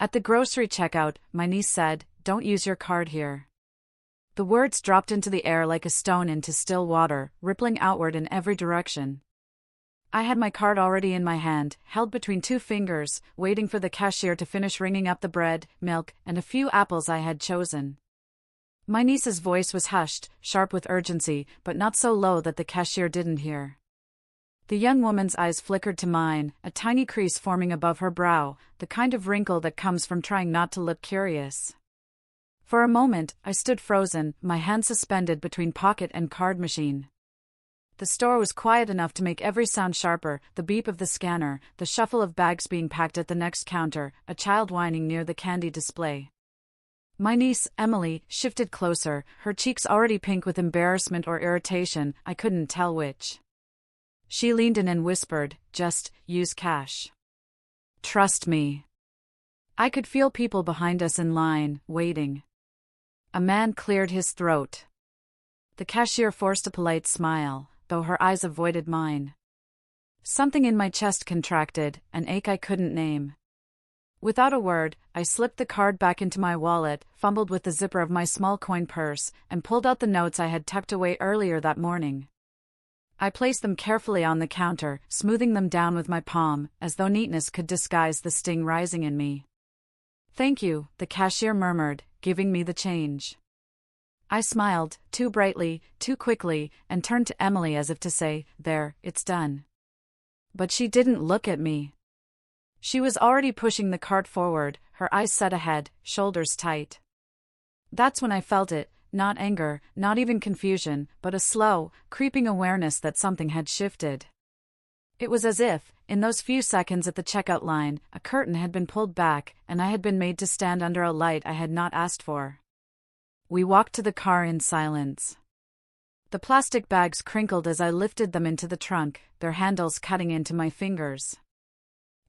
At the grocery checkout, my niece said, "Don't use your card here." The words dropped into the air like a stone into still water, rippling outward in every direction. I had my card already in my hand, held between two fingers, waiting for the cashier to finish ringing up the bread, milk, and a few apples I had chosen. My niece's voice was hushed, sharp with urgency, but not so low that the cashier didn't hear. The young woman's eyes flickered to mine, a tiny crease forming above her brow, the kind of wrinkle that comes from trying not to look curious. For a moment, I stood frozen, my hand suspended between pocket and card machine. The store was quiet enough to make every sound sharper, the beep of the scanner, the shuffle of bags being packed at the next counter, a child whining near the candy display. My niece, Emily, shifted closer, her cheeks already pink with embarrassment or irritation, I couldn't tell which. She leaned in and whispered, "Just use cash. Trust me." I could feel people behind us in line, waiting. A man cleared his throat. The cashier forced a polite smile, though her eyes avoided mine. Something in my chest contracted, an ache I couldn't name. Without a word, I slipped the card back into my wallet, fumbled with the zipper of my small coin purse, and pulled out the notes I had tucked away earlier that morning. I placed them carefully on the counter, smoothing them down with my palm, as though neatness could disguise the sting rising in me. "Thank you," the cashier murmured, giving me the change. I smiled, too brightly, too quickly, and turned to Emily as if to say, "There, it's done." But she didn't look at me. She was already pushing the cart forward, her eyes set ahead, shoulders tight. That's when I felt it, not anger, not even confusion, but a slow, creeping awareness that something had shifted. It was as if, in those few seconds at the checkout line, a curtain had been pulled back, and I had been made to stand under a light I had not asked for. We walked to the car in silence. The plastic bags crinkled as I lifted them into the trunk, their handles cutting into my fingers.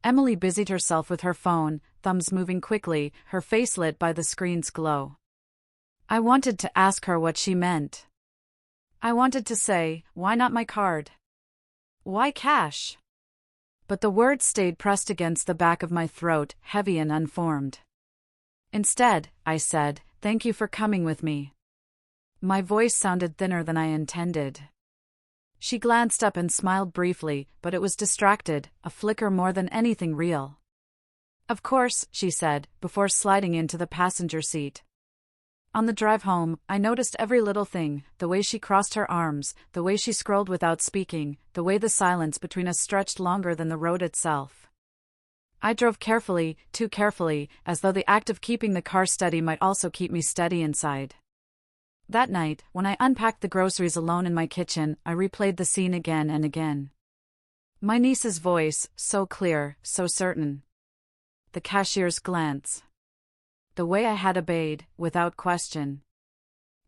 Emily busied herself with her phone, thumbs moving quickly, her face lit by the screen's glow. I wanted to ask her what she meant. I wanted to say, "Why not my card? Why cash?" But the words stayed pressed against the back of my throat, heavy and unformed. Instead, I said, "Thank you for coming with me." My voice sounded thinner than I intended. She glanced up and smiled briefly, but it was distracted, a flicker more than anything real. "Of course," she said, before sliding into the passenger seat. On the drive home, I noticed every little thing, the way she crossed her arms, the way she scrolled without speaking, the way the silence between us stretched longer than the road itself. I drove carefully, too carefully, as though the act of keeping the car steady might also keep me steady inside. That night, when I unpacked the groceries alone in my kitchen, I replayed the scene again and again. My niece's voice, so clear, so certain. The cashier's glance. The way I had obeyed, without question.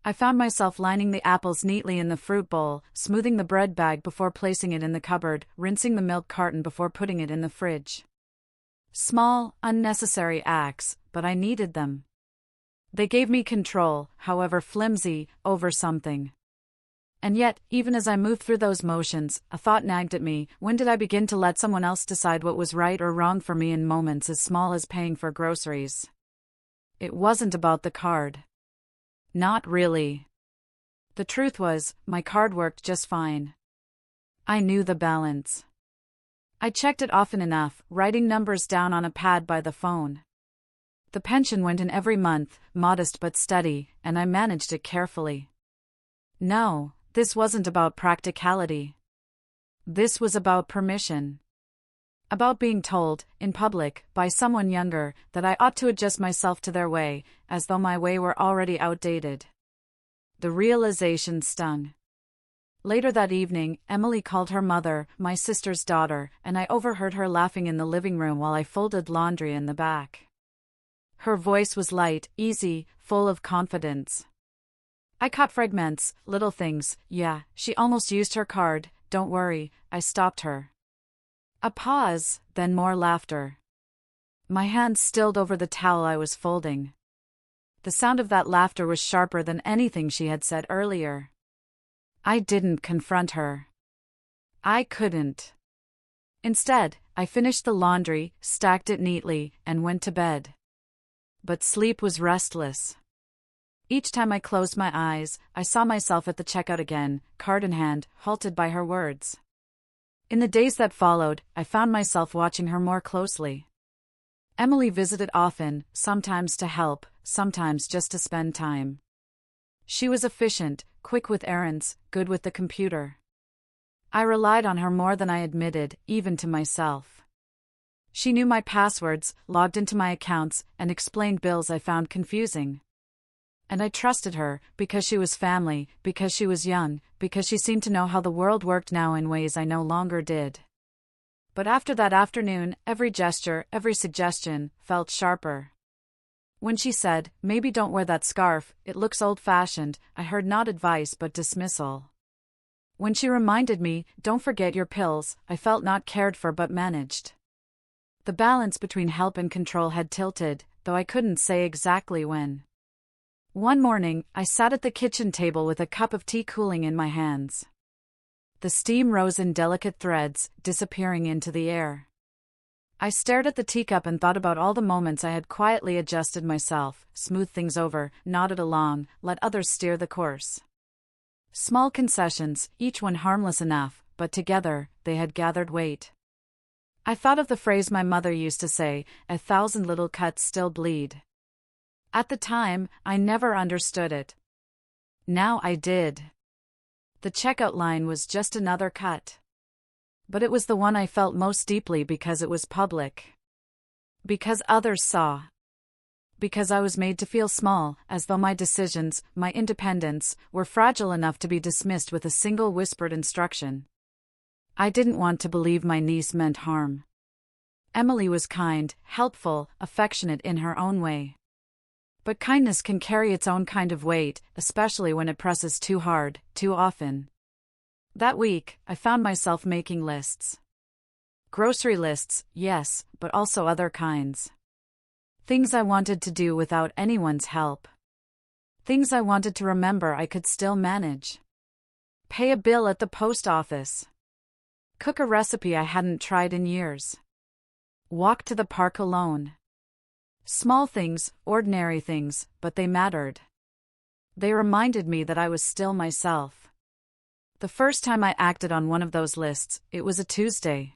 I found myself lining the apples neatly in the fruit bowl, smoothing the bread bag before placing it in the cupboard, rinsing the milk carton before putting it in the fridge. Small, unnecessary acts, but I needed them. They gave me control, however flimsy, over something. And yet, even as I moved through those motions, a thought nagged at me: when did I begin to let someone else decide what was right or wrong for me in moments as small as paying for groceries? It wasn't about the card. Not really. The truth was, my card worked just fine. I knew the balance. I checked it often enough, writing numbers down on a pad by the phone. The pension went in every month, modest but steady, and I managed it carefully. No, this wasn't about practicality. This was about permission. About being told, in public, by someone younger, that I ought to adjust myself to their way, as though my way were already outdated. The realization stung. Later that evening, Emily called her mother, my sister's daughter, and I overheard her laughing in the living room while I folded laundry in the back. Her voice was light, easy, full of confidence. I caught fragments, little things. "Yeah, she almost used her card, don't worry," I stopped her. A pause, then more laughter. My hand stilled over the towel I was folding. The sound of that laughter was sharper than anything she had said earlier. I didn't confront her. I couldn't. Instead, I finished the laundry, stacked it neatly, and went to bed. but sleep was restless. Each time I closed my eyes, I saw myself at the checkout again, card in hand, halted by her words. In the days that followed, I found myself watching her more closely. Emily visited often, sometimes to help, sometimes just to spend time. She was efficient, quick with errands, good with the computer. I relied on her more than I admitted, even to myself. She knew my passwords, logged into my accounts, and explained bills I found confusing. And I trusted her, because she was family, because she was young, because she seemed to know how the world worked now in ways I no longer did. But after that afternoon, every gesture, every suggestion, felt sharper. When she said, "Maybe don't wear that scarf, it looks old-fashioned," I heard not advice but dismissal. When she reminded me, "Don't forget your pills," I felt not cared for but managed. The balance between help and control had tilted, though I couldn't say exactly when. One morning, I sat at the kitchen table with a cup of tea cooling in my hands. The steam rose in delicate threads, disappearing into the air. I stared at the teacup and thought about all the moments I had quietly adjusted myself, smoothed things over, nodded along, let others steer the course. Small concessions, each one harmless enough, but together, they had gathered weight. I thought of the phrase my mother used to say, "A thousand little cuts still bleed." At the time, I never understood it. Now I did. The checkout line was just another cut. But it was the one I felt most deeply because it was public. Because others saw. Because I was made to feel small, as though my decisions, my independence, were fragile enough to be dismissed with a single whispered instruction. I didn't want to believe my niece meant harm. Emily was kind, helpful, affectionate in her own way. But kindness can carry its own kind of weight, especially when it presses too hard, too often. That week, I found myself making lists. Grocery lists, yes, but also other kinds. Things I wanted to do without anyone's help. Things I wanted to remember I could still manage. Pay a bill at the post office. Cook a recipe I hadn't tried in years. Walk to the park alone. Small things, ordinary things, but they mattered. They reminded me that I was still myself. The first time I acted on one of those lists, it was a Tuesday.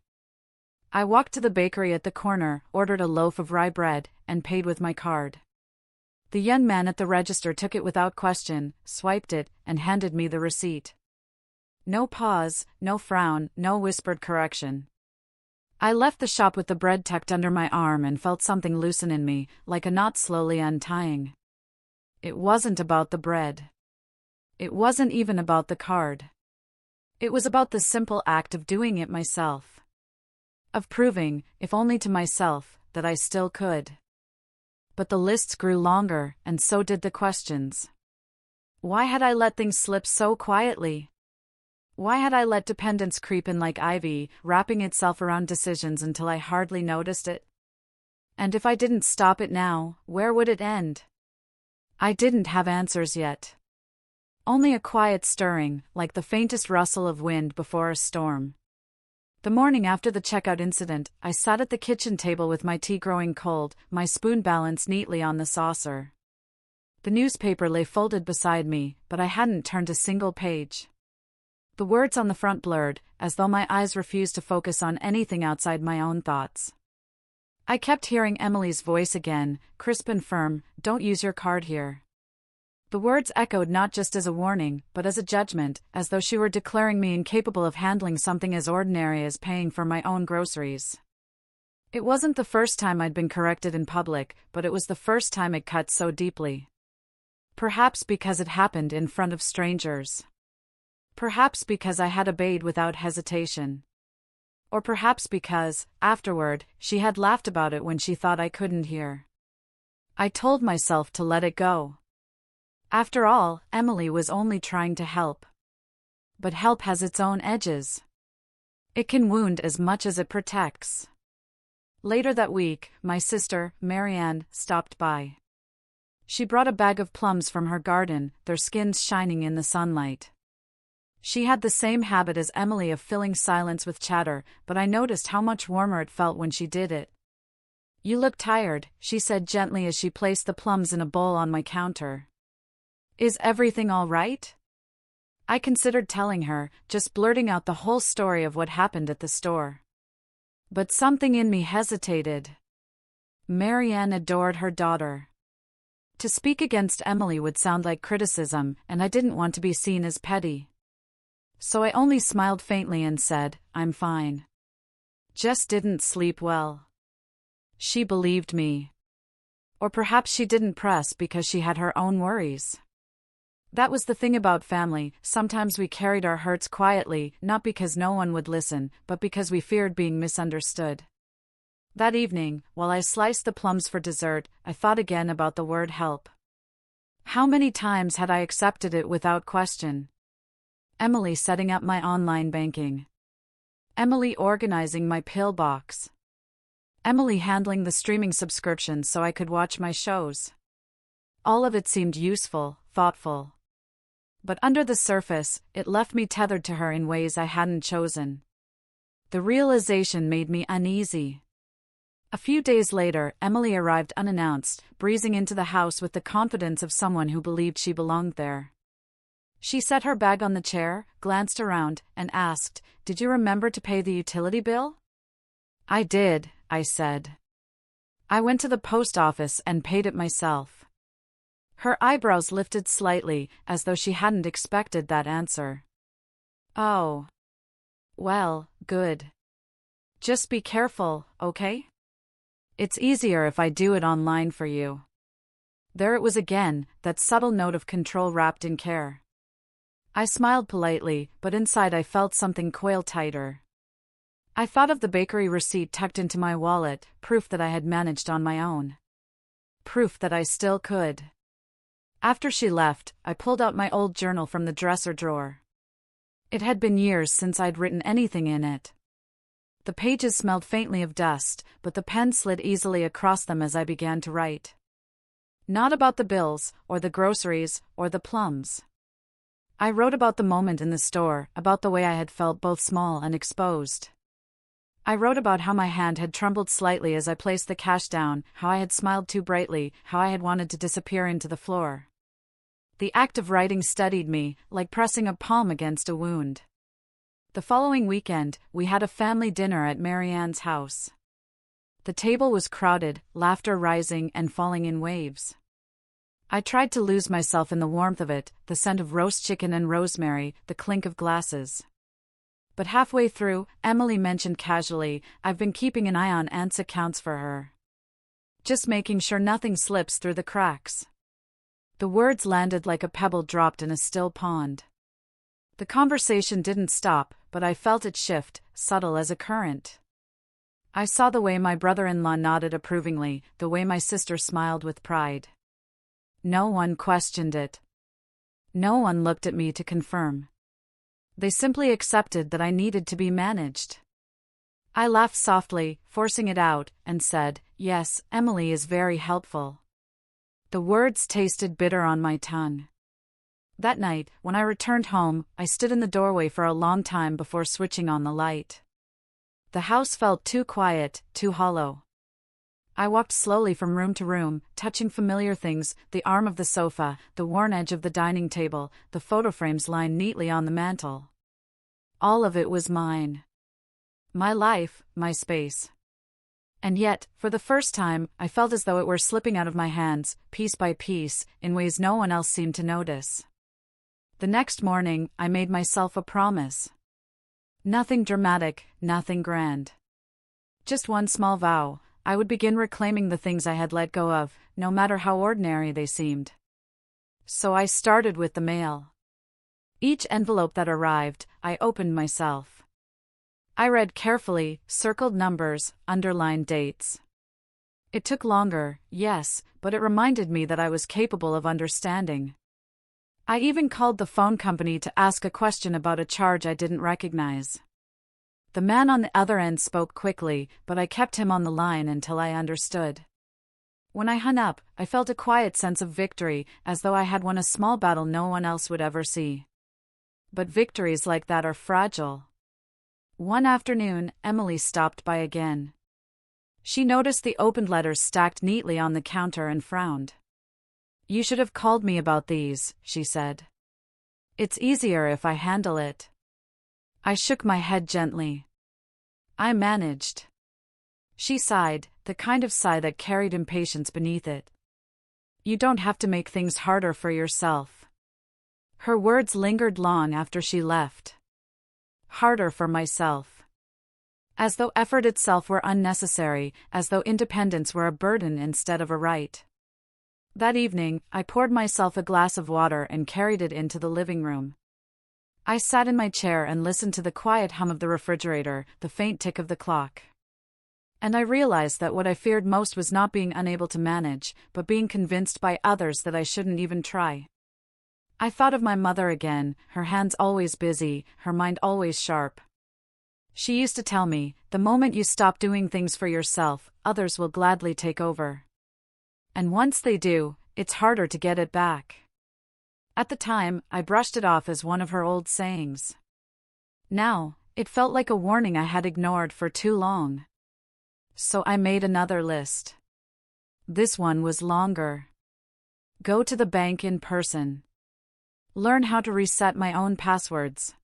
I walked to the bakery at the corner, ordered a loaf of rye bread, and paid with my card. The young man at the register took it without question, swiped it, and handed me the receipt. No pause, no frown, no whispered correction. I left the shop with the bread tucked under my arm and felt something loosen in me, like a knot slowly untying. It wasn't about the bread. It wasn't even about the card. It was about the simple act of doing it myself. Of proving, if only to myself, that I still could. But the lists grew longer, and so did the questions. Why had I let things slip so quietly? Why had I let dependence creep in like ivy, wrapping itself around decisions until I hardly noticed it? And if I didn't stop it now, where would it end? I didn't have answers yet. Only a quiet stirring, like the faintest rustle of wind before a storm. The morning after the checkout incident, I sat at the kitchen table with my tea growing cold, my spoon balanced neatly on the saucer. The newspaper lay folded beside me, but I hadn't turned a single page. The words on the front blurred, as though my eyes refused to focus on anything outside my own thoughts. I kept hearing Emily's voice again, crisp and firm, "Don't use your card here." The words echoed not just as a warning, but as a judgment, as though she were declaring me incapable of handling something as ordinary as paying for my own groceries. It wasn't the first time I'd been corrected in public, but it was the first time it cut so deeply. Perhaps because it happened in front of strangers. Perhaps because I had obeyed without hesitation. Or perhaps because, afterward, she had laughed about it when she thought I couldn't hear. I told myself to let it go. After all, Emily was only trying to help. But help has its own edges. It can wound as much as it protects. Later that week, my sister, Marianne, stopped by. She brought a bag of plums from her garden, their skins shining in the sunlight. She had the same habit as Emily of filling silence with chatter, but I noticed how much warmer it felt when she did it. You look tired, she said gently as she placed the plums in a bowl on my counter. Is everything all right? I considered telling her, just blurting out the whole story of what happened at the store. But something in me hesitated. Marianne adored her daughter. To speak against Emily would sound like criticism, and I didn't want to be seen as petty. So I only smiled faintly and said, I'm fine. Just didn't sleep well. She believed me. Or perhaps she didn't press because she had her own worries. That was the thing about family, sometimes we carried our hurts quietly, not because no one would listen, but because we feared being misunderstood. That evening, while I sliced the plums for dessert, I thought again about the word help. How many times had I accepted it without question? Emily setting up my online banking. Emily organizing my pillbox. Emily handling the streaming subscriptions so I could watch my shows. All of it seemed useful, thoughtful. But under the surface, it left me tethered to her in ways I hadn't chosen. The realization made me uneasy. A few days later, Emily arrived unannounced, breezing into the house with the confidence of someone who believed she belonged there. She set her bag on the chair, glanced around, and asked, "Did you remember to pay the utility bill?" "I did," I said. "I went to the post office and paid it myself." Her eyebrows lifted slightly, as though she hadn't expected that answer. "Oh. Well, good. Just be careful, okay? It's easier if I do it online for you." There it was again, that subtle note of control wrapped in care. I smiled politely, but inside I felt something coil tighter. I thought of the bakery receipt tucked into my wallet, proof that I had managed on my own. Proof that I still could. After she left, I pulled out my old journal from the dresser drawer. It had been years since I'd written anything in it. The pages smelled faintly of dust, but the pen slid easily across them as I began to write. Not about the bills, or the groceries, or the plums. I wrote about the moment in the store, about the way I had felt both small and exposed. I wrote about how my hand had trembled slightly as I placed the cash down, how I had smiled too brightly, how I had wanted to disappear into the floor. The act of writing steadied me, like pressing a palm against a wound. The following weekend, we had a family dinner at Marianne's house. The table was crowded, laughter rising and falling in waves. I tried to lose myself in the warmth of it, the scent of roast chicken and rosemary, the clink of glasses. But halfway through, Emily mentioned casually, "I've been keeping an eye on Aunt's accounts for her. Just making sure nothing slips through the cracks." The words landed like a pebble dropped in a still pond. The conversation didn't stop, but I felt it shift, subtle as a current. I saw the way my brother-in-law nodded approvingly, the way my sister smiled with pride. No one questioned it. No one looked at me to confirm. They simply accepted that I needed to be managed. I laughed softly, forcing it out, and said, "Yes, Emily is very helpful." The words tasted bitter on my tongue. That night, when I returned home, I stood in the doorway for a long time before switching on the light. The house felt too quiet, too hollow. I walked slowly from room to room, touching familiar things, the arm of the sofa, the worn edge of the dining table, the photo frames lined neatly on the mantel. All of it was mine. My life, my space. And yet, for the first time, I felt as though it were slipping out of my hands, piece by piece, in ways no one else seemed to notice. The next morning, I made myself a promise. Nothing dramatic, nothing grand. Just one small vow: I would begin reclaiming the things I had let go of, no matter how ordinary they seemed. So I started with the mail. Each envelope that arrived, I opened myself. I read carefully, circled numbers, underlined dates. It took longer, yes, but it reminded me that I was capable of understanding. I even called the phone company to ask a question about a charge I didn't recognize. The man on the other end spoke quickly, but I kept him on the line until I understood. When I hung up, I felt a quiet sense of victory, as though I had won a small battle no one else would ever see. But victories like that are fragile. One afternoon, Emily stopped by again. She noticed the opened letters stacked neatly on the counter and frowned. "You should have called me about these," she said. "It's easier if I handle it." I shook my head gently. "I managed." She sighed, the kind of sigh that carried impatience beneath it. "You don't have to make things harder for yourself." Her words lingered long after she left. Harder for myself. As though effort itself were unnecessary, as though independence were a burden instead of a right. That evening, I poured myself a glass of water and carried it into the living room. I sat in my chair and listened to the quiet hum of the refrigerator, the faint tick of the clock. And I realized that what I feared most was not being unable to manage, but being convinced by others that I shouldn't even try. I thought of my mother again, her hands always busy, her mind always sharp. She used to tell me, the moment you stop doing things for yourself, others will gladly take over. And once they do, it's harder to get it back. At the time, I brushed it off as one of her old sayings. Now, it felt like a warning I had ignored for too long. So I made another list. This one was longer. Go to the bank in person. Learn how to reset my own passwords.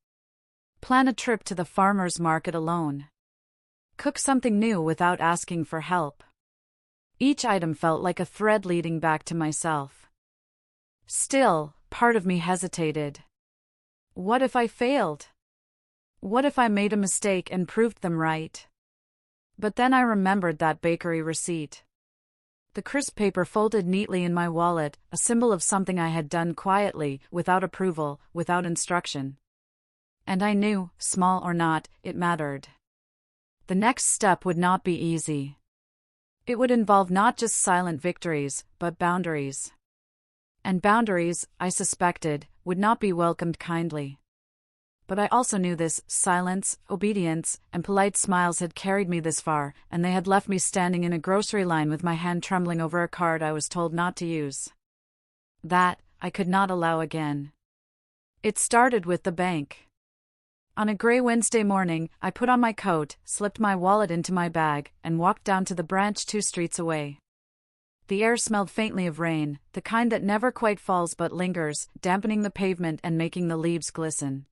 Plan a trip to the farmer's market alone. Cook something new without asking for help. Each item felt like a thread leading back to myself. Still, part of me hesitated. What if I failed? What if I made a mistake and proved them right? But then I remembered that bakery receipt. The crisp paper folded neatly in my wallet, a symbol of something I had done quietly, without approval, without instruction. And I knew, small or not, it mattered. The next step would not be easy. It would involve not just silent victories, but boundaries. And boundaries, I suspected, would not be welcomed kindly. But I also knew this: silence, obedience, and polite smiles had carried me this far, and they had left me standing in a grocery line with my hand trembling over a card I was told not to use. That, I could not allow again. It started with the bank. On a gray Wednesday morning, I put on my coat, slipped my wallet into my bag, and walked down to the branch 2 streets away. The air smelled faintly of rain, the kind that never quite falls but lingers, dampening the pavement and making the leaves glisten.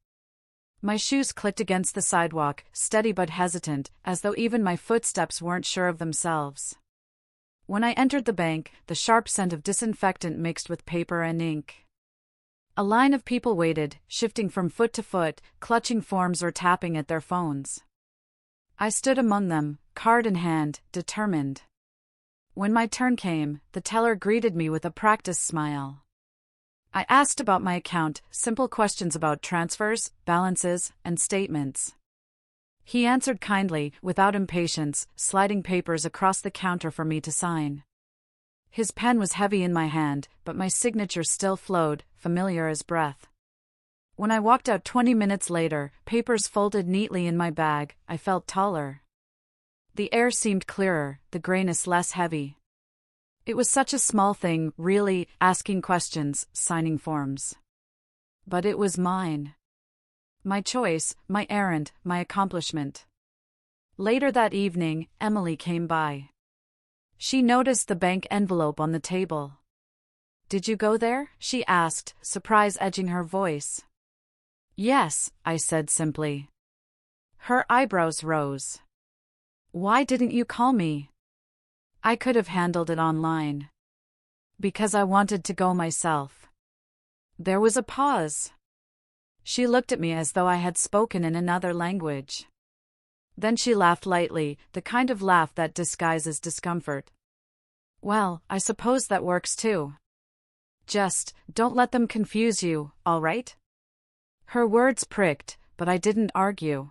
My shoes clicked against the sidewalk, steady but hesitant, as though even my footsteps weren't sure of themselves. When I entered the bank, the sharp scent of disinfectant mixed with paper and ink. A line of people waited, shifting from foot to foot, clutching forms or tapping at their phones. I stood among them, card in hand, determined. When my turn came, the teller greeted me with a practiced smile. I asked about my account, simple questions about transfers, balances, and statements. He answered kindly, without impatience, sliding papers across the counter for me to sign. His pen was heavy in my hand, but my signature still flowed, familiar as breath. When I walked out 20 minutes later, papers folded neatly in my bag, I felt taller. The air seemed clearer, the grayness less heavy. It was such a small thing, really, asking questions, signing forms. But it was mine. My choice, my errand, my accomplishment. Later that evening, Emily came by. She noticed the bank envelope on the table. "Did you go there?" she asked, surprise edging her voice. "Yes," I said simply. Her eyebrows rose. "Why didn't you call me?" "I could have handled it online." "Because I wanted to go myself." There was a pause. She looked at me as though I had spoken in another language. Then she laughed lightly, the kind of laugh that disguises discomfort. "Well, I suppose that works too. Just, don't let them confuse you, all right?" Her words pricked, but I didn't argue.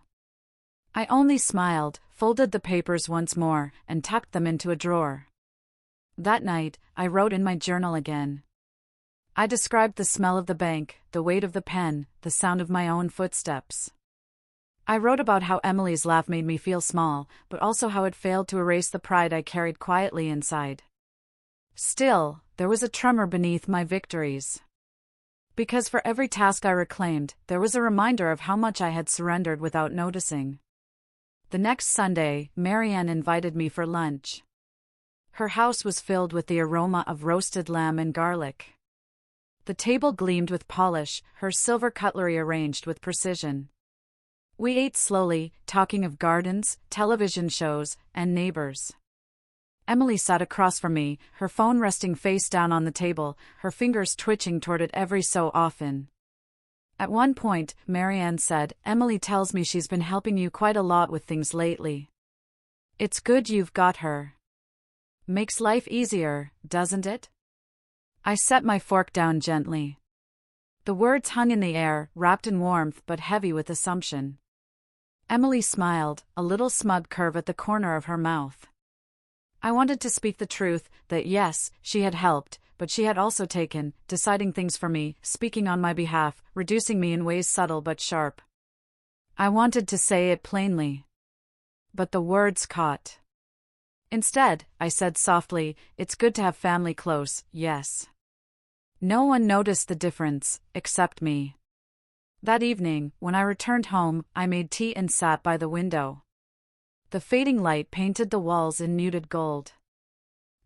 I only smiled, folded the papers once more, and tucked them into a drawer. That night, I wrote in my journal again. I described the smell of the bank, the weight of the pen, the sound of my own footsteps. I wrote about how Emily's laugh made me feel small, but also how it failed to erase the pride I carried quietly inside. Still, there was a tremor beneath my victories. Because for every task I reclaimed, there was a reminder of how much I had surrendered without noticing. The next Sunday, Marianne invited me for lunch. Her house was filled with the aroma of roasted lamb and garlic. The table gleamed with polish, her silver cutlery arranged with precision. We ate slowly, talking of gardens, television shows, and neighbors. Emily sat across from me, her phone resting face down on the table, her fingers twitching toward it every so often. At one point, Marianne said, "Emily tells me she's been helping you quite a lot with things lately. It's good you've got her. Makes life easier, doesn't it?" I set my fork down gently. The words hung in the air, wrapped in warmth but heavy with assumption. Emily smiled, a little smug curve at the corner of her mouth. I wanted to speak the truth, that yes, she had helped, but she had also taken, deciding things for me, speaking on my behalf, reducing me in ways subtle but sharp. I wanted to say it plainly. But the words caught. Instead, I said softly, "It's good to have family close, yes." No one noticed the difference, except me. That evening, when I returned home, I made tea and sat by the window. The fading light painted the walls in muted gold.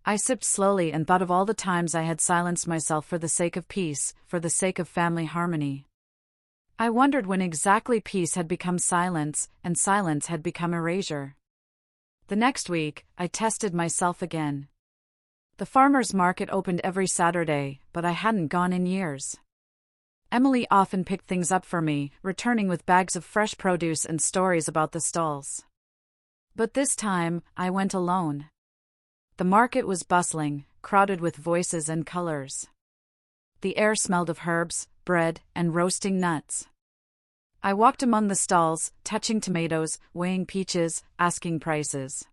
I sipped slowly and thought of all the times I had silenced myself for the sake of peace, for the sake of family harmony. I wondered when exactly peace had become silence, and silence had become erasure. The next week, I tested myself again. The farmer's market opened every Saturday, but I hadn't gone in years. Emily often picked things up for me, returning with bags of fresh produce and stories about the stalls. But this time, I went alone. The market was bustling, crowded with voices and colors. The air smelled of herbs, bread, and roasting nuts. I walked among the stalls, touching tomatoes, weighing peaches, asking prices.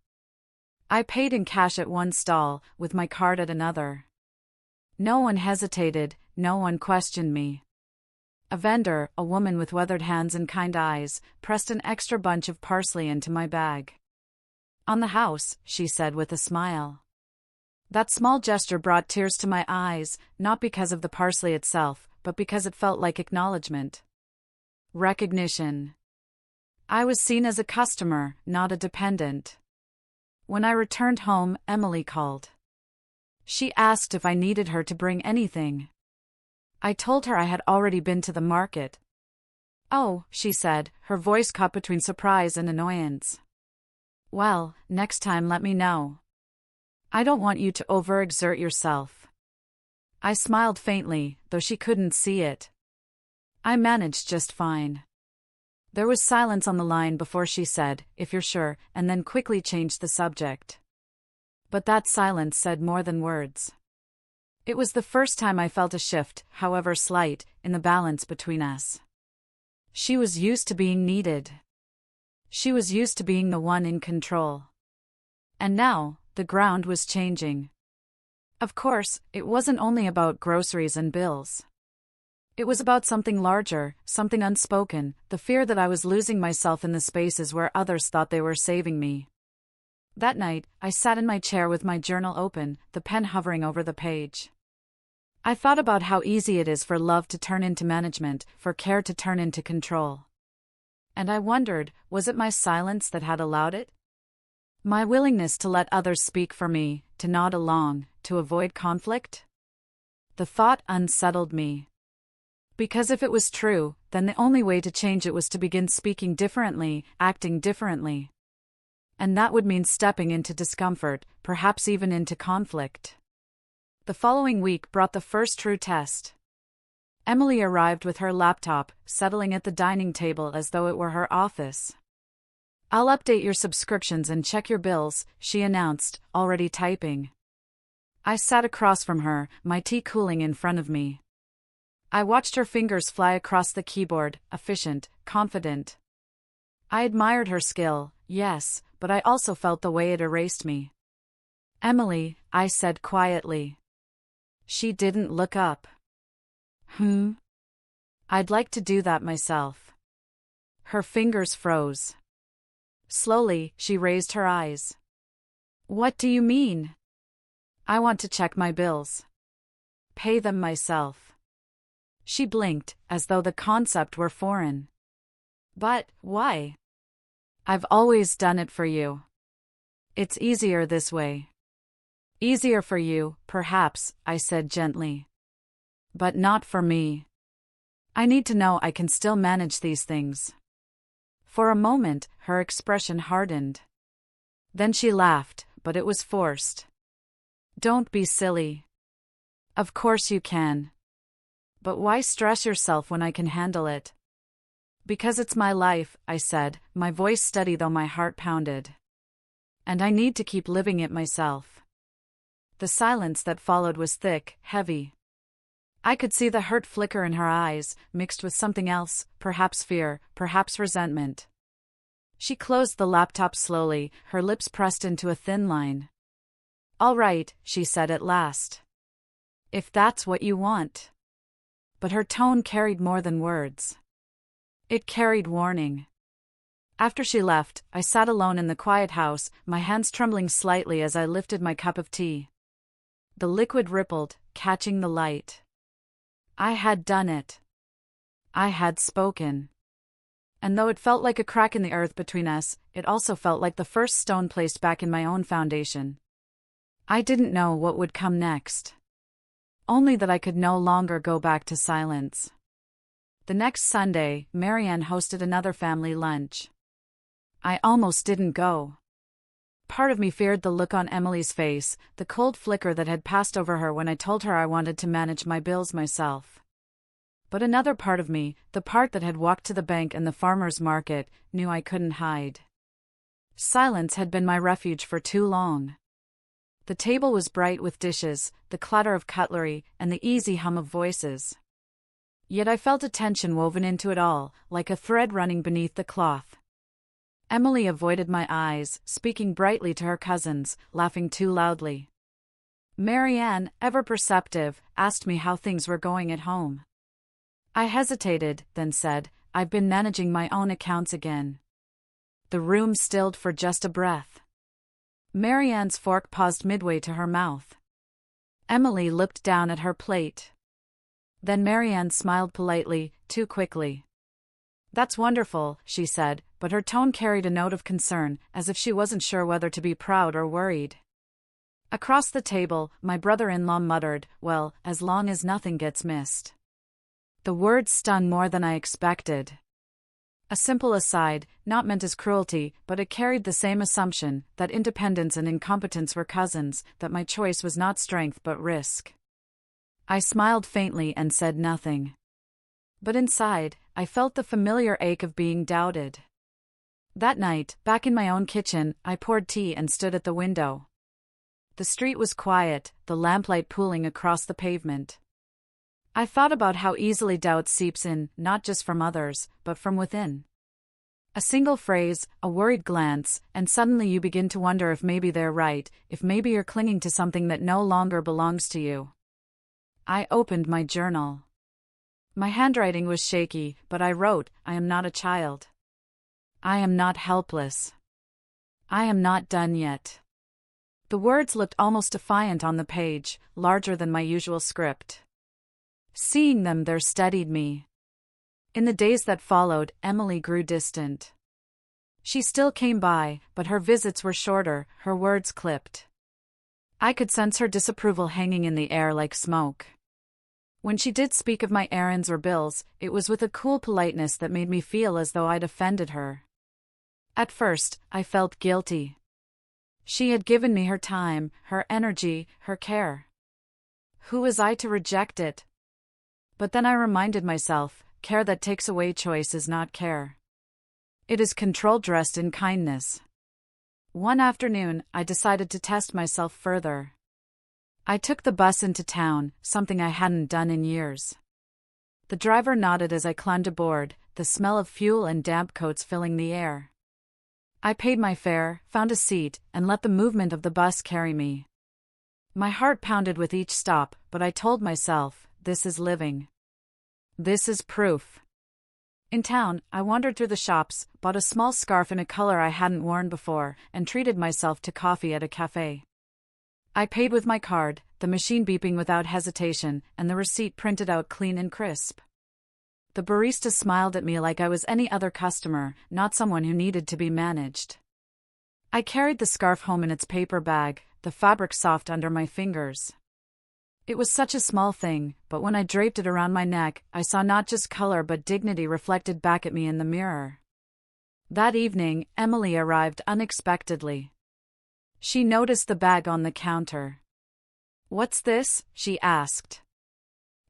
I paid in cash at one stall, with my card at another. No one hesitated, no one questioned me. A vendor, a woman with weathered hands and kind eyes, pressed an extra bunch of parsley into my bag. "On the house," she said with a smile. That small gesture brought tears to my eyes, not because of the parsley itself, but because it felt like acknowledgement. Recognition. I was seen as a customer, not a dependent. When I returned home, Emily called. She asked if I needed her to bring anything. I told her I had already been to the market. "Oh," she said, her voice caught between surprise and annoyance. "Well, next time let me know. I don't want you to overexert yourself." I smiled faintly, though she couldn't see it. "I managed just fine." There was silence on the line before she said, "If you're sure," and then quickly changed the subject. But that silence said more than words. It was the first time I felt a shift, however slight, in the balance between us. She was used to being needed. She was used to being the one in control. And now, the ground was changing. Of course, it wasn't only about groceries and bills. It was about something larger, something unspoken, the fear that I was losing myself in the spaces where others thought they were saving me. That night, I sat in my chair with my journal open, the pen hovering over the page. I thought about how easy it is for love to turn into management, for care to turn into control. And I wondered, was it my silence that had allowed it? My willingness to let others speak for me, to nod along, to avoid conflict? The thought unsettled me. Because if it was true, then the only way to change it was to begin speaking differently, acting differently. And that would mean stepping into discomfort, perhaps even into conflict. The following week brought the first true test. Emily arrived with her laptop, settling at the dining table as though it were her office. "I'll update your subscriptions and check your bills," she announced, already typing. I sat across from her, my tea cooling in front of me. I watched her fingers fly across the keyboard, efficient, confident. I admired her skill, yes, but I also felt the way it erased me. "Emily," I said quietly. She didn't look up. I'd like to do that myself." Her fingers froze. Slowly, she raised her eyes. "What do you mean?" "I want to check my bills. Pay them myself." She blinked, as though the concept were foreign. "But, why?" I've always done it for you. It's easier this way. Easier for you, perhaps, I said gently. But not for me. I need to know I can still manage these things. For a moment, her expression hardened. Then she laughed, but it was forced. Don't be silly. Of course you can. But why stress yourself when I can handle it? Because it's my life, I said, my voice steady though my heart pounded. And I need to keep living it myself. The silence that followed was thick, heavy. I could see the hurt flicker in her eyes, mixed with something else, perhaps fear, perhaps resentment. She closed the laptop slowly, her lips pressed into a thin line. All right, she said at last. If that's what you want. But her tone carried more than words. It carried warning. After she left, I sat alone in the quiet house, my hands trembling slightly as I lifted my cup of tea. The liquid rippled, catching the light. I had done it. I had spoken. And though it felt like a crack in the earth between us, it also felt like the first stone placed back in my own foundation. I didn't know what would come next. Only that I could no longer go back to silence. The next Sunday, Marianne hosted another family lunch. I almost didn't go. Part of me feared the look on Emily's face, the cold flicker that had passed over her when I told her I wanted to manage my bills myself. But another part of me, the part that had walked to the bank and the farmer's market, knew I couldn't hide. Silence had been my refuge for too long. The table was bright with dishes, the clatter of cutlery, and the easy hum of voices. Yet I felt a tension woven into it all, like a thread running beneath the cloth. Emily avoided my eyes, speaking brightly to her cousins, laughing too loudly. Marianne, ever perceptive, asked me how things were going at home. I hesitated, then said, I've been managing my own accounts again. The room stilled for just a breath. Marianne's fork paused midway to her mouth. Emily looked down at her plate. Then Marianne smiled politely, too quickly. That's wonderful, she said, but her tone carried a note of concern, as if she wasn't sure whether to be proud or worried. Across the table, my brother-in-law muttered, well, as long as nothing gets missed. The words stung more than I expected. A simple aside, not meant as cruelty, but it carried the same assumption, that independence and incompetence were cousins, that my choice was not strength but risk. I smiled faintly and said nothing. But inside, I felt the familiar ache of being doubted. That night, back in my own kitchen, I poured tea and stood at the window. The street was quiet, the lamplight pooling across the pavement. I thought about how easily doubt seeps in, not just from others, but from within. A single phrase, a worried glance, and suddenly you begin to wonder if maybe they're right, if maybe you're clinging to something that no longer belongs to you. I opened my journal. My handwriting was shaky, but I wrote, I am not a child. I am not helpless. I am not done yet. The words looked almost defiant on the page, larger than my usual script. Seeing them there steadied me. In the days that followed, Emily grew distant. She still came by, but her visits were shorter, her words clipped. I could sense her disapproval hanging in the air like smoke. When she did speak of my errands or bills, it was with a cool politeness that made me feel as though I'd offended her. At first, I felt guilty. She had given me her time, her energy, her care. Who was I to reject it? But then I reminded myself, care that takes away choice is not care. It is control dressed in kindness. One afternoon, I decided to test myself further. I took the bus into town, something I hadn't done in years. The driver nodded as I climbed aboard, the smell of fuel and damp coats filling the air. I paid my fare, found a seat, and let the movement of the bus carry me. My heart pounded with each stop, but I told myself, this is living. This is proof. In town, I wandered through the shops, bought a small scarf in a color I hadn't worn before, and treated myself to coffee at a cafe. I paid with my card, the machine beeping without hesitation, and the receipt printed out clean and crisp. The barista smiled at me like I was any other customer, not someone who needed to be managed. I carried the scarf home in its paper bag, the fabric soft under my fingers. It was such a small thing, but when I draped it around my neck, I saw not just color but dignity reflected back at me in the mirror. That evening, Emily arrived unexpectedly. She noticed the bag on the counter. "What's this?" she asked.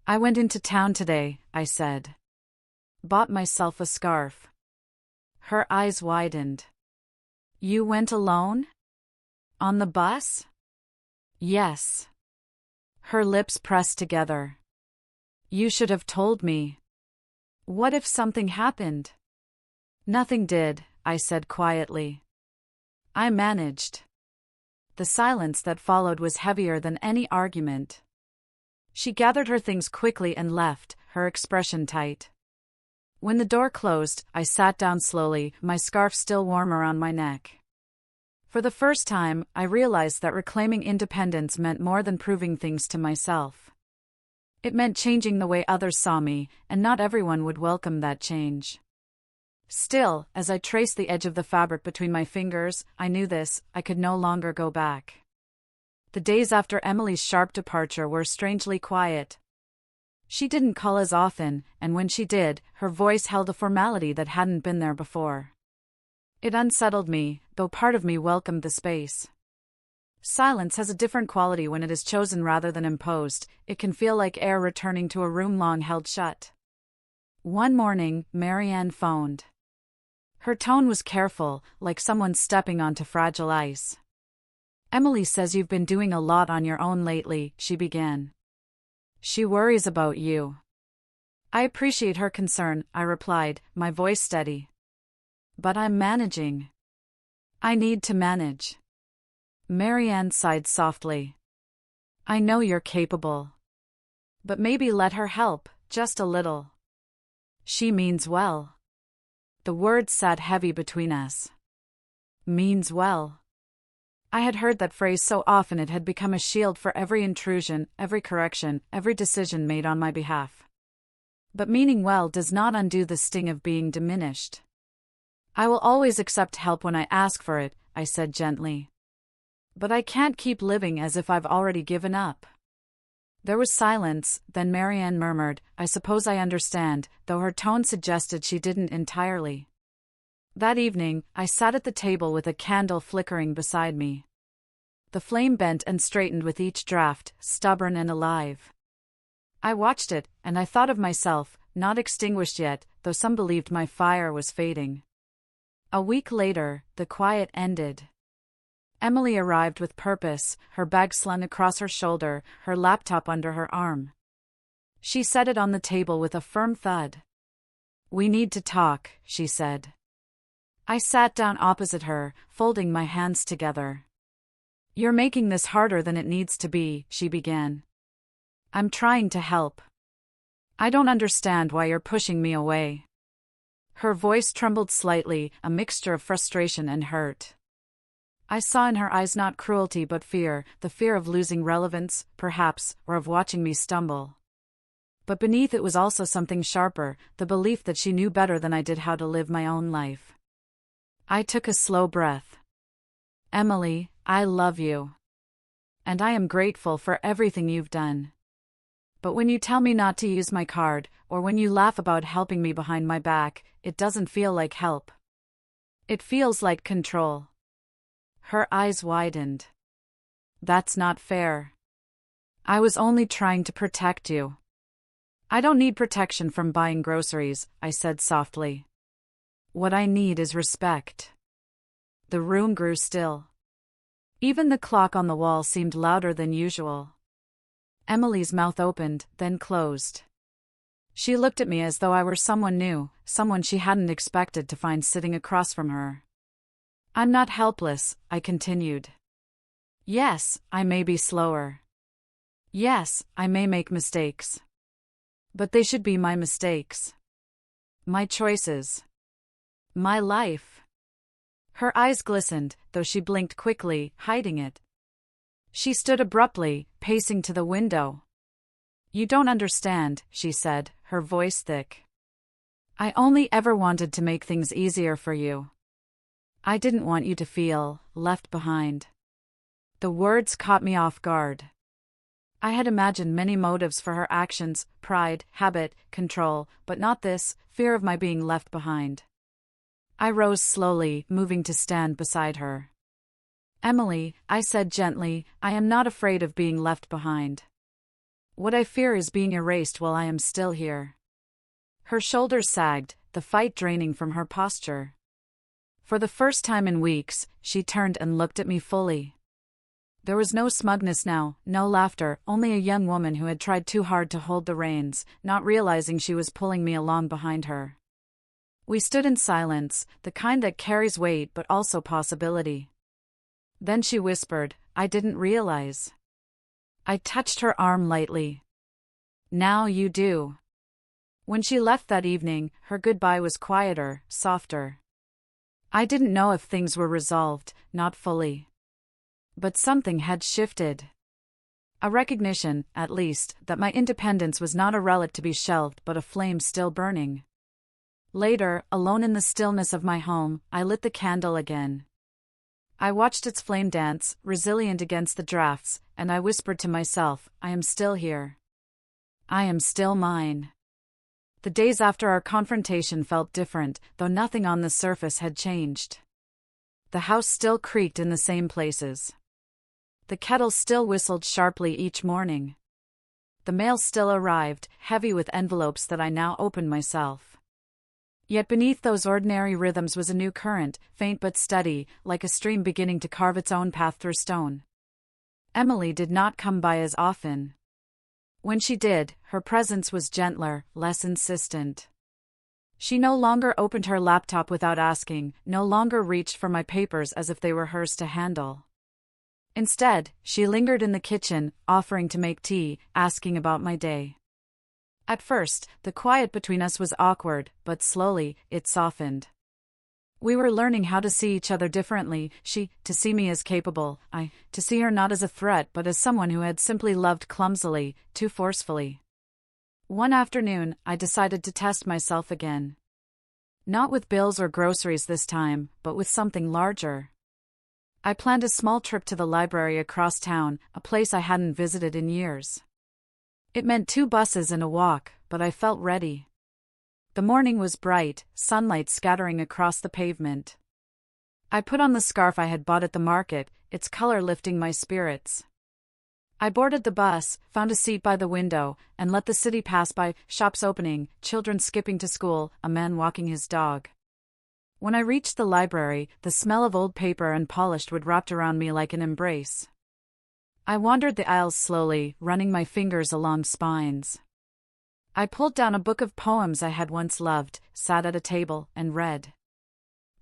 "I went into town today," I said. "Bought myself a scarf." Her eyes widened. "You went alone? On the bus?" "Yes." Her lips pressed together. "You should have told me. What if something happened?" "Nothing did," I said quietly. "I managed." The silence that followed was heavier than any argument. She gathered her things quickly and left, her expression tight. When the door closed, I sat down slowly, my scarf still warm around my neck. For the first time, I realized that reclaiming independence meant more than proving things to myself. It meant changing the way others saw me, and not everyone would welcome that change. Still, as I traced the edge of the fabric between my fingers, I knew this: I could no longer go back. The days after Emily's sharp departure were strangely quiet. She didn't call as often, and when she did, her voice held a formality that hadn't been there before. It unsettled me, though part of me welcomed the space. Silence has a different quality when it is chosen rather than imposed. It can feel like air returning to a room long held shut. One morning, Marianne phoned. Her tone was careful, like someone stepping onto fragile ice. "Emily says you've been doing a lot on your own lately," she began. "She worries about you." "I appreciate her concern," I replied, my voice steady. "But I'm managing. I need to manage." Marianne sighed softly. "I know you're capable. But maybe let her help, just a little. She means well." The words sat heavy between us. Means well. I had heard that phrase so often it had become a shield for every intrusion, every correction, every decision made on my behalf. But meaning well does not undo the sting of being diminished. "I will always accept help when I ask for it," I said gently. "But I can't keep living as if I've already given up." There was silence, then Marianne murmured, "I suppose I understand," though her tone suggested she didn't entirely. That evening, I sat at the table with a candle flickering beside me. The flame bent and straightened with each draft, stubborn and alive. I watched it, and I thought of myself, not extinguished yet, though some believed my fire was fading. A week later, the quiet ended. Emily arrived with purpose, her bag slung across her shoulder, her laptop under her arm. She set it on the table with a firm thud. "We need to talk," she said. I sat down opposite her, folding my hands together. "You're making this harder than it needs to be," she began. "I'm trying to help. I don't understand why you're pushing me away." Her voice trembled slightly, a mixture of frustration and hurt. I saw in her eyes not cruelty but fear, the fear of losing relevance, perhaps, or of watching me stumble. But beneath it was also something sharper, the belief that she knew better than I did how to live my own life. I took a slow breath. "Emily, I love you. And I am grateful for everything you've done. But when you tell me not to use my card, or when you laugh about helping me behind my back, it doesn't feel like help. It feels like control." Her eyes widened. "That's not fair. I was only trying to protect you." "I don't need protection from buying groceries," I said softly. "What I need is respect." The room grew still. Even the clock on the wall seemed louder than usual. Emily's mouth opened, then closed. She looked at me as though I were someone new, someone she hadn't expected to find sitting across from her. "I'm not helpless," I continued. "Yes, I may be slower. Yes, I may make mistakes. But they should be my mistakes. My choices. My life." Her eyes glistened, though she blinked quickly, hiding it. She stood abruptly, pacing to the window. "You don't understand," she said, her voice thick. I only ever wanted to make things easier for you. I didn't want you to feel left behind. The words caught me off guard. I had imagined many motives for her actions: pride, habit, control, but not this, fear of my being left behind. I rose slowly, moving to stand beside her. Emily, I said gently, I am not afraid of being left behind. What I fear is being erased while I am still here. Her shoulders sagged, the fight draining from her posture. For the first time in weeks, she turned and looked at me fully. There was no smugness now, no laughter, only a young woman who had tried too hard to hold the reins, not realizing she was pulling me along behind her. We stood in silence, the kind that carries weight but also possibility. Then she whispered, I didn't realize. I touched her arm lightly. Now you do. When she left that evening, her goodbye was quieter, softer. I didn't know if things were resolved, not fully. But something had shifted. A recognition, at least, that my independence was not a relic to be shelved but a flame still burning. Later, alone in the stillness of my home, I lit the candle again. I watched its flame dance, resilient against the drafts, and I whispered to myself, I am still here. I am still mine. The days after our confrontation felt different, though nothing on the surface had changed. The house still creaked in the same places. The kettle still whistled sharply each morning. The mail still arrived, heavy with envelopes that I now opened myself. Yet beneath those ordinary rhythms was a new current, faint but steady, like a stream beginning to carve its own path through stone. Emily did not come by as often. When she did, her presence was gentler, less insistent. She no longer opened her laptop without asking, no longer reached for my papers as if they were hers to handle. Instead, she lingered in the kitchen, offering to make tea, asking about my day. At first, the quiet between us was awkward, but slowly, it softened. We were learning how to see each other differently, she, to see me as capable, I, to see her not as a threat but as someone who had simply loved clumsily, too forcefully. One afternoon, I decided to test myself again. Not with bills or groceries this time, but with something larger. I planned a small trip to the library across town, a place I hadn't visited in years. It meant 2 buses and a walk, but I felt ready. The morning was bright, sunlight scattering across the pavement. I put on the scarf I had bought at the market, its color lifting my spirits. I boarded the bus, found a seat by the window, and let the city pass by, shops opening, children skipping to school, a man walking his dog. When I reached the library, the smell of old paper and polished wood wrapped around me like an embrace. I wandered the aisles slowly, running my fingers along spines. I pulled down a book of poems I had once loved, sat at a table, and read.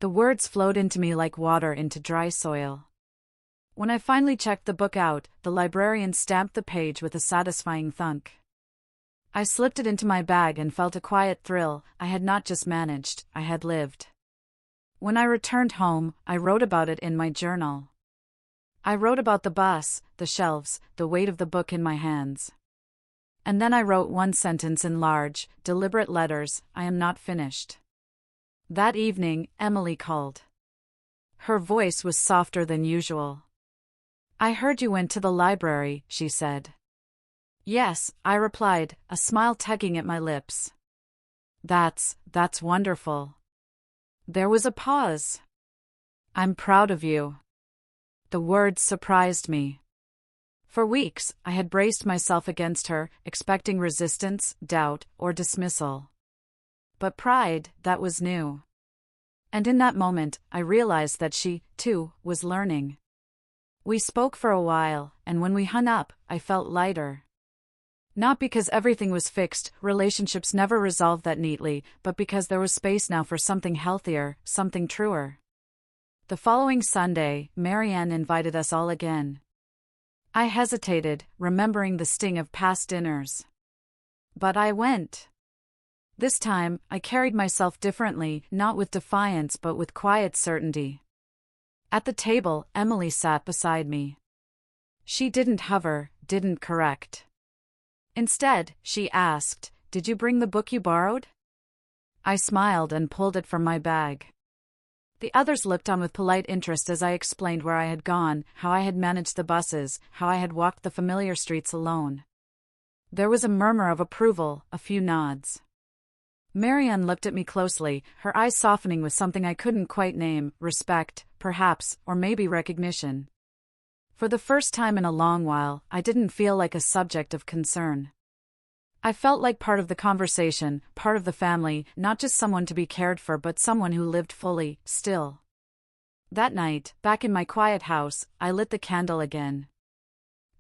The words flowed into me like water into dry soil. When I finally checked the book out, the librarian stamped the page with a satisfying thunk. I slipped it into my bag and felt a quiet thrill. I had not just managed, I had lived. When I returned home, I wrote about it in my journal. I wrote about the bus, the shelves, the weight of the book in my hands. And then I wrote one sentence in large, deliberate letters, I am not finished. That evening, Emily called. Her voice was softer than usual. I heard you went to the library, she said. Yes, I replied, a smile tugging at my lips. That's wonderful. There was a pause. I'm proud of you. The words surprised me. For weeks, I had braced myself against her, expecting resistance, doubt, or dismissal. But pride, that was new. And in that moment, I realized that she, too, was learning. We spoke for a while, and when we hung up, I felt lighter. Not because everything was fixed, relationships never resolved that neatly, but because there was space now for something healthier, something truer. The following Sunday, Marianne invited us all again. I hesitated, remembering the sting of past dinners. But I went. This time, I carried myself differently, not with defiance but with quiet certainty. At the table, Emily sat beside me. She didn't hover, didn't correct. Instead, she asked, "Did you bring the book you borrowed?" I smiled and pulled it from my bag. The others looked on with polite interest as I explained where I had gone, how I had managed the buses, how I had walked the familiar streets alone. There was a murmur of approval, a few nods. Marianne looked at me closely, her eyes softening with something I couldn't quite name, respect, perhaps, or maybe recognition. For the first time in a long while, I didn't feel like a subject of concern. I felt like part of the conversation, part of the family, not just someone to be cared for but someone who lived fully, still. That night, back in my quiet house, I lit the candle again.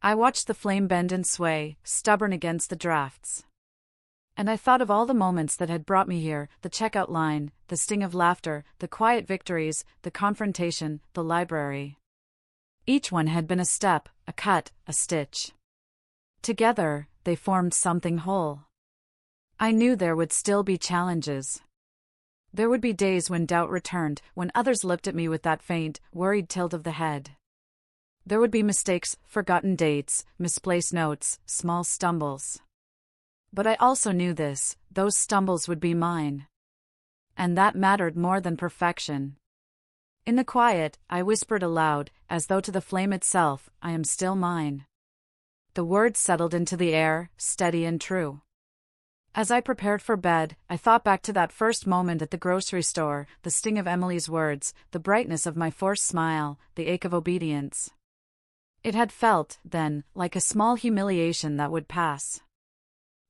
I watched the flame bend and sway, stubborn against the drafts. And I thought of all the moments that had brought me here, the checkout line, the sting of laughter, the quiet victories, the confrontation, the library. Each one had been a step, a cut, a stitch. Together, they formed something whole. I knew there would still be challenges. There would be days when doubt returned, when others looked at me with that faint, worried tilt of the head. There would be mistakes, forgotten dates, misplaced notes, small stumbles. But I also knew this, those stumbles would be mine. And that mattered more than perfection. In the quiet, I whispered aloud, as though to the flame itself, I am still mine. The words settled into the air, steady and true. As I prepared for bed, I thought back to that first moment at the grocery store, the sting of Emily's words, the brightness of my forced smile, the ache of obedience. It had felt, then, like a small humiliation that would pass.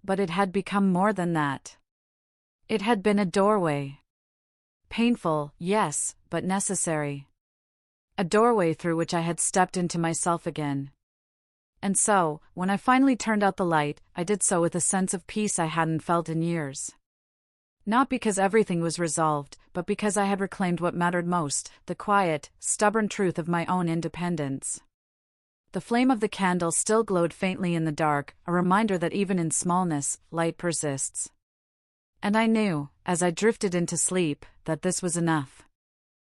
But it had become more than that. It had been a doorway. Painful, yes, but necessary. A doorway through which I had stepped into myself again. And so, when I finally turned out the light, I did so with a sense of peace I hadn't felt in years. Not because everything was resolved, but because I had reclaimed what mattered most, the quiet, stubborn truth of my own independence. The flame of the candle still glowed faintly in the dark, a reminder that even in smallness, light persists. And I knew, as I drifted into sleep, that this was enough.